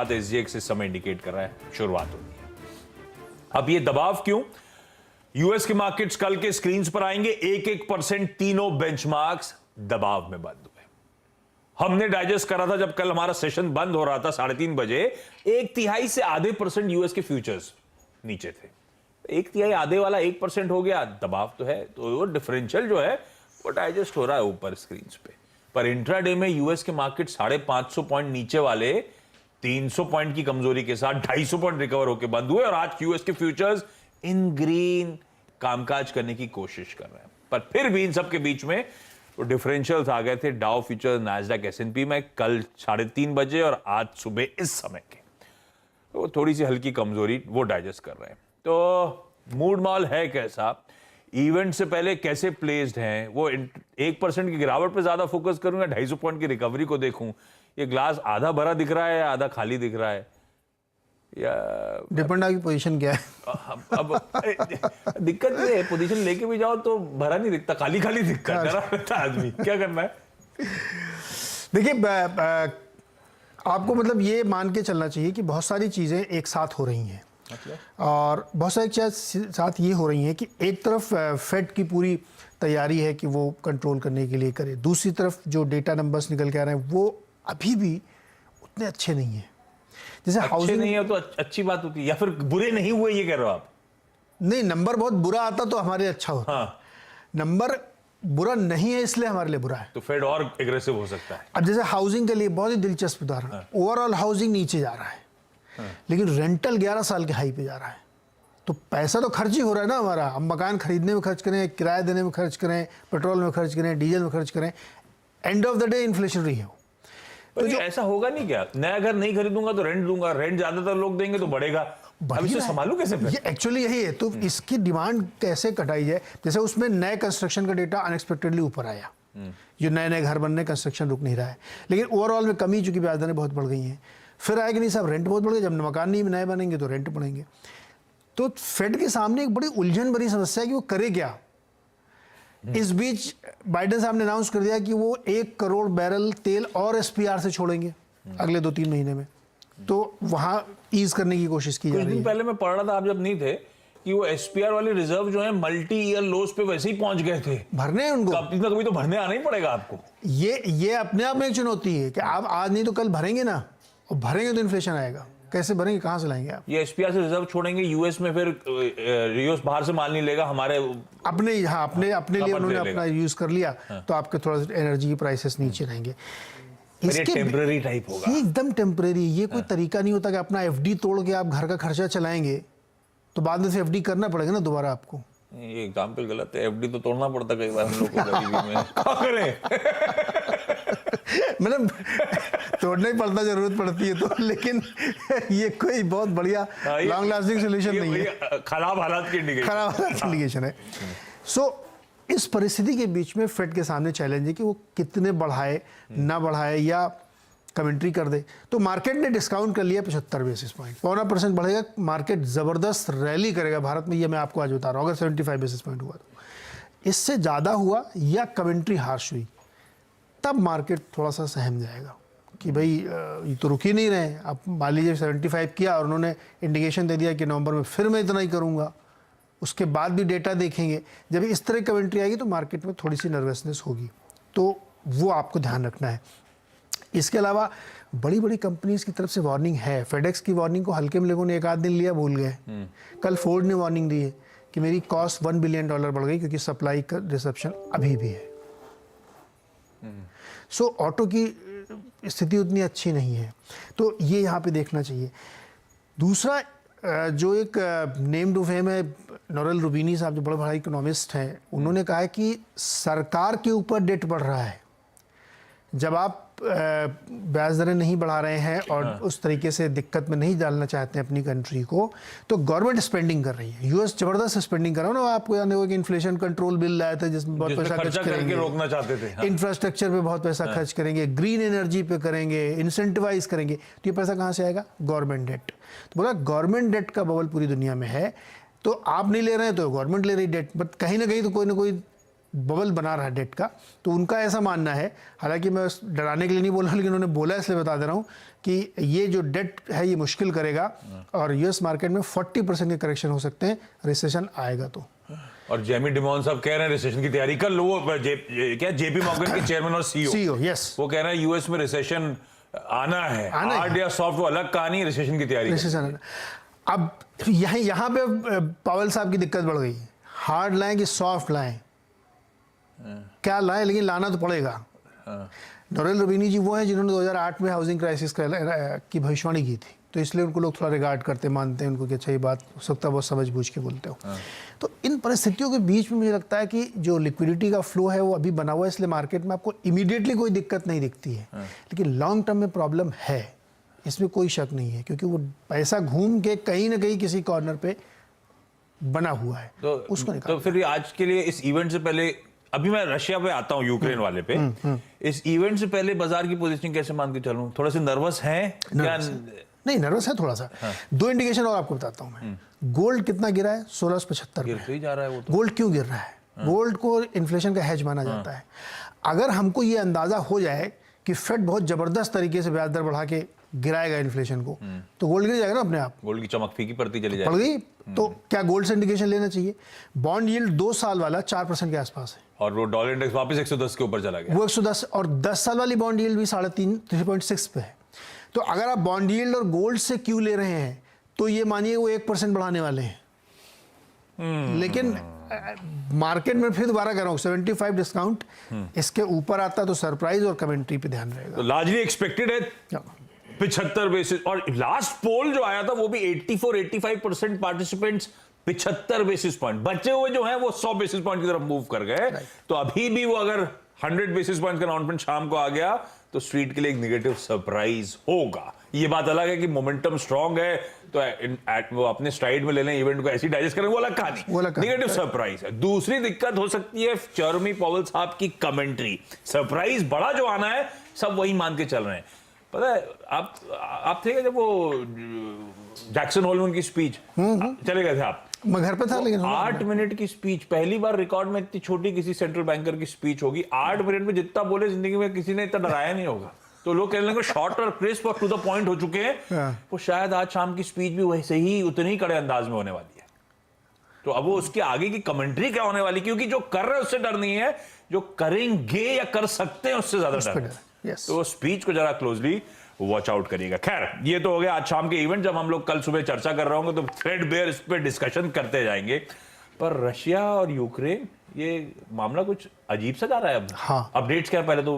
SGX इस समय indicate कर रहा है शुरुआत होनी है। अब ये दबाव क्यों? यूएस के मार्केट्स कल के स्क्रीन्स पर आएंगे, 1% तीनों बेंचमार्क्स दबाव में बंद हुए। हमने डाइजेस्ट करा था जब कल हमारा सेशन बंद हो रहा था 3:30 बजे, 1/3 से आधे % यूएस के फ्यूचर्स नीचे थे। 1/3 आधे वाला 1% हो गया, दबाव तो है, तो वो डिफरेंशियल जो है वो डाइजेस्ट हो रहा है ऊपर स्क्रीन्स पे। पर इंट्राडे में यूएस के मार्केट 550 पॉइंट नीचे वाले 300 पॉइंट की कमजोरी के साथ 250 पॉइंट रिकवर होकर बंद हुए और आज यूएस के फ्यूचर्स इन ग्रीन कामकाज करने की कोशिश कर रहे हैं। पर फिर भी इन सब के बीच में वो डिफरेंशियल्स आ गए थे डाउ फ्यूचर्स, नैस्डैक, S&P में कल 3:30 बजे और आज सुबह इस समय के, तो थोड़ी सी हल्की कमजोरी वो डाइजेस्ट कर रहे हैं। तो मूड मॉल है कैसा, इवेंट से पहले कैसे प्लेस्ड हैं, वो 1% की गिरावट पे ज्यादा फोकस करूंगा, 250 पॉइंट की रिकवरी को देखूं, ये ग्लास आधा भरा दिख रहा है या आधा खाली दिख रहा है, या डिपेंड आपकी पोजीशन क्या है। अब दिक्कत ये है, पोजीशन लेके भी जाओ तो भरा नहीं दिखता, खाली खाली दिखता रहता आदमी, क्या करना है? देखिए आपको मतलब ये मान के चलना चाहिए कि बहुत सारी चीज़ें एक साथ हो रही हैं, और बहुत सारी चीज़ साथ ये हो रही हैं कि एक तरफ फेड की पूरी तैयारी है कि वो कंट्रोल करने के लिए करे, दूसरी तरफ जो डेटा नंबर्स निकल के आ रहे हैं वो अभी भी उतने अच्छे नहीं हैं। जैसे अच्छे नहीं है तो अच्छी बात होती है, या फिर बुरे नहीं हुए ये कह रहे हो आप? नहीं, नंबर बहुत बुरा आता तो हमारे अच्छा होता। हाँ। नंबर बुरा नहीं है इसलिए हमारे लिए बुरा है, तो फेड और एग्रेसिव हो सकता है। अब जैसे हाउसिंग के लिए बहुत ही दिलचस्प उदाहरण, ओवरऑल हाउसिंग नीचे जा रहा है, लेकिन रेंटल 11 साल के हाई पे जा रहा है। तो पैसा तो खर्च ही हो रहा है ना हमारा, हम मकान खरीदने में खर्च करें, किराया देने में खर्च करें, पेट्रोल में खर्च करें, डीजल में खर्च करें, end of the day inflationary है। तो जो ऐसा होगा नहीं क्या, नया घर नहीं खरीदूंगा तो रेंट दूंगा, रेंट ज्यादातर लोग देंगे तो बढ़ेगा, अब इसे संभालू कैसे? ये एक्चुअली यही है, तो इसकी डिमांड कैसे कटाई जाए? जैसे उसमें नए कंस्ट्रक्शन का डेटा अनएक्सपेक्टेडली ऊपर आया, जो नए नए घर बनने, कंस्ट्रक्शन रुक नहीं रहा है, लेकिन ओवरऑल में कमी, चूंकि ब्याज दरें बहुत बढ़ गई हैं। फिर आया कि नहीं साहब रेंट बहुत बढ़ गया, जब मकान नहीं नए बनेंगे तो रेंट बढ़ेंगे। तो फेड के सामने एक बड़ी उलझन भरी समस्या है कि वो करे क्या। इस बीच बाइडेन साहब ने अनाउंस कर दिया कि वो 1 करोड़ बैरल तेल और SPR से छोड़ेंगे अगले 2-3 महीने में, तो वहां ईज करने की कोशिश की जा रही है। कुछ दिन पहले मैं पढ़ रहा था, आप जब नहीं थे, कि वो SPR वाले रिजर्व जो है मल्टी ईयर लोस पे वैसे ही पहुंच गए थे, भरने हैं उनको, कभी ना कभी तो भरने आना ही पड़ेगा आपको। ये अपने आप में एक चुनौती है कि आप आज नहीं तो कल भरेंगे ना, और भरेंगे तो इन्फ्लेशन आएगा, कैसे भरेंगे, कहां से लाएंगे आप? ये SPR से रिजर्व छोड़ेंगे, यूएस में फिर यूएस बाहर से माल नहीं लेगा, हमारे अपने लिए उन्होंने अपना यूज कर लिया, तो आपके थोड़ा एनर्जी की प्राइसेस नीचे रहेंगे। इसके टेम्परेरी टाइप होगा, ये एकदम टेम्परेरी, ये कोई तरीका नहीं होता कि अपना FD तोड़ के आप घर का खर्चा चलाएंगे तो बाद में से FD करना पड़ेगा ना दोबारा आपको। ये एग्जाम्पल गलत है, FD तो तोड़ना पड़ता कई बार हम लोग को गरीबी में। क्या करें? मतलब तोड़ना ही पड़ता, जरूरत पड़ती है तो, लेकिन ये कोई बहुत बढ़िया लॉन्ग लास्टिंग सोल्यूशन नहीं है, खराब हालात की इंडिकेशन है। सो इस परिस्थिति के बीच में फेड के सामने चैलेंज है कि वो कितने बढ़ाए, ना बढ़ाए, या कमेंट्री कर दे। तो मार्केट ने डिस्काउंट कर लिया 75 बेसिस पॉइंट, 0.25% बढ़ेगा, मार्केट जबरदस्त रैली करेगा भारत में, ये मैं आपको आज बता रहा हूँ। अगर 75 बेसिस पॉइंट हुआ तो, इससे ज़्यादा हुआ या कमेंट्री हार्श हुई, तब मार्केट थोड़ा सा सहम जाएगा कि भाई ये तो रुक ही नहीं रहे। अब मान लीजिए 75 किया और उन्होंने इंडिकेशन दे दिया कि नवंबर में फिर मैं इतना ही करूँगा, उसके बाद भी डेटा देखेंगे, जब इस तरह कमेंट्री आएगी तो मार्केट में थोड़ी सी नर्वसनेस होगी, तो वो आपको ध्यान रखना है। इसके अलावा बड़ी बड़ी कंपनीज की तरफ से वार्निंग है, फेडेक्स की वार्निंग को हल्के में लोगों ने 1 आध दिन लिया, भूल गए। कल फोर्ड ने वार्निंग दी है कि मेरी कॉस्ट $1 बिलियन बढ़ गई क्योंकि सप्लाई का डिसरप्शन अभी भी है। सो ऑटो की स्थिति उतनी अच्छी नहीं है, तो ये यहाँ पे देखना चाहिए। दूसरा जो एक नेम टू फेम है, नोरेल रूबिनी साहब जो बड़े इकोनॉमिस्ट हैं, उन्होंने कहा है कि सरकार के ऊपर डेट बढ़ रहा है। जब आप ब्याज दरें नहीं बढ़ा रहे हैं और उस तरीके से दिक्कत में नहीं डालना चाहते हैं अपनी कंट्री को, तो गवर्नमेंट स्पेंडिंग कर रही है। यूएस जबरदस्त स्पेंडिंग कर रहा है ना, आपको याद होगा कि इन्फ्लेशन कंट्रोल बिल लाया था जिसमें बहुत पैसा खर्च करेंगे, रोकना चाहते थे, इंफ्रास्ट्रक्चर पे बहुत पैसा खर्च करेंगे, ग्रीन एनर्जी पे करेंगे, इंसेंटिवाइज करेंगे, तो ये पैसा कहाँ से आएगा? Government debt. तो बोला गवर्नमेंट डेट का बबल पूरी दुनिया में है, तो आप नहीं ले रहे हैं तो गवर्नमेंट ले रही डेट, बट कहीं ना कहीं तो कोई ना कोई बबल बना रहा है डेट का, तो उनका ऐसा मानना है, हालांकि मैं डराने के लिए नहीं बोल रहा, लेकिन उन्होंने बोला इसलिए बता दे रहा हूँ कि ये जो डेट है ये मुश्किल करेगा और यूएस मार्केट में 40% के करेक्शन हो सकते हैं, रिसेशन आएगा तो। और जेमी डिमॉन साहब कह रहे हैं रिसेशन की तैयारी कर लो। क्या जेपी मॉर्गन के चेयरमैन और सीईओ, यस, वो कह रहे हैं यूएस में रिसेशन आना है, हार्ड या सॉफ्ट वो अलग कहानी, रिसेशन की तैयारी। रिसेशन अब यहाँ पे पावेल साहब की दिक्कत बढ़ गई, हार्ड लाएं कि सॉफ्ट लाएं, क्या लाएं, लेकिन लाना तो पड़ेगा। नोरेल रबीनी जी वो हैं जिन्होंने 2008 में हाउसिंग क्राइसिस की भविष्यवाणी की थी, तो इसलिए उनको लोग थोड़ा रिगार्ड करते मानते हैं उनको कि अच्छा ये बात हो सकता है बहुत समझ बूझ के बोलते हो। तो इन परिस्थितियों के बीच में मुझे लगता है कि जो लिक्विडिटी का फ्लो है वो अभी बना हुआ है, इसलिए मार्केट में आपको इमीडिएटली कोई दिक्कत नहीं दिखती है, लेकिन लॉन्ग टर्म में प्रॉब्लम है, इसमें कोई शक नहीं है, क्योंकि वो पैसा घूम के कहीं ना कहीं किसी कॉर्नर पे बना हुआ है, तो उसको तो फिर आज के लिए इस इवेंट से पहले, अभी मैं रशिया पे आता हूँ, यूक्रेन वाले पे, इस इवेंट से पहले बाजार की पोजीशनिंग कैसे मान के चलूं? थोड़ा से नर्वस हैं क्या? नहीं, नर्वस है थोड़ा सा। दो इंडिकेशन और आपको बताता हूँ मैं। गोल्ड कितना गिरा है? 1675 गिरते ही जा रहा है वो तो। गोल्ड क्यों गिर रहा है? गोल्ड को इन्फ्लेशन का हेज माना जाता है। अगर हमको ये अंदाजा हो जाए कि फेड बहुत जबरदस्त तरीके से ब्याज दर बढ़ा के गिराएगा इन्फ्लेशन को, तो गोल्ड गिर जाएगा ना अपने आप। गोल्ड की चमक फीकी पड़ती चली पड़ जाएगी। गई तो क्या गोल्ड से इंडिकेशन लेना चाहिए? बॉन्ड यील्ड 2 साल वाला 4% के आसपास है, और वो डॉलर इंडेक्स वापस 110 के ऊपर चला गया। वो 110, और 10 साल वाली बॉन्ड यील्ड भी 3.6 पे है। तो अगर आप बॉन्ड यील्ड और गोल्ड से क्यों ले रहे हैं, तो ये मानिए वो 1% बढ़ाने वाले हैं। लेकिन मार्केट में फिर दोबारा कर रहा हूँ 75 डिस्काउंट, इसके ऊपर आता तो सरप्राइज और कमेंट्री पे ध्यान रहेगा। तो लार्जली एक्सपेक्टेड है 75 बेसिस, और लास्ट पोल जो आया था वो भी 84-85% पार्टिसिपेंट्स 75 बेसिस पॉइंट, बचे हुए जो हैं वो 100 बेसिस पॉइंट की तरफ मूव कर गए। तो अभी भी वो अगर 100 बेसिस पॉइंट का अनाउंसमेंट शाम को आ गया तो स्ट्रीट के लिए एक नेगेटिव सरप्राइज होगा। ये बात अलग है कि मोमेंटम स्ट्रांग है तो वो अपने स्ट्राइड में ले लें, इवेंट को ऐसी डाइजेस्ट करें, वो अलग कहानी, नेगेटिव सरप्राइज है। दूसरी दिक्कत हो सकती है जर्मी पॉवेल साहब की कमेंट्री। सरप्राइज बड़ा जो आना है सब वही मान के चल रहे हैं। पता है आप थे जब वो जैक्सन होल में उनकी स्पीच, चले गए थे आप? मैं घर पे था, लेकिन 8 मिनट की स्पीच, पहली बार रिकॉर्ड में इतनी छोटी किसी सेंट्रल बैंकर की स्पीच होगी। 8 मिनट में जितना बोले जिंदगी में किसी ने इतना डराया नहीं होगा। तो लोग कहने लगे शॉर्ट और क्रिस्प और टू द पॉइंट हो चुके हैं। वो शायद आज शाम की स्पीच भी वैसे ही उतने ही कड़े अंदाज में होने वाली है। तो अब वो उसके आगे की कमेंट्री क्या होने वाली, क्योंकि जो कर रहे हैं उससे डर नहीं है, जो करेंगे या कर सकते हैं उससे ज्यादा डर है। Yes. तो स्पीच को जरा क्लोजली वॉच आउट करिएगा। खैर, ये तो हो गया आज शाम के इवेंट। जब हम लोग कल सुबह चर्चा कर रहे होंगे तो थ्रेडबेयर इस पे डिस्कशन करते जाएंगे। पर रशिया और यूक्रेन, ये मामला कुछ अजीब सा जा रहा है अब। हाँ। अपडेट्स क्या पहले तो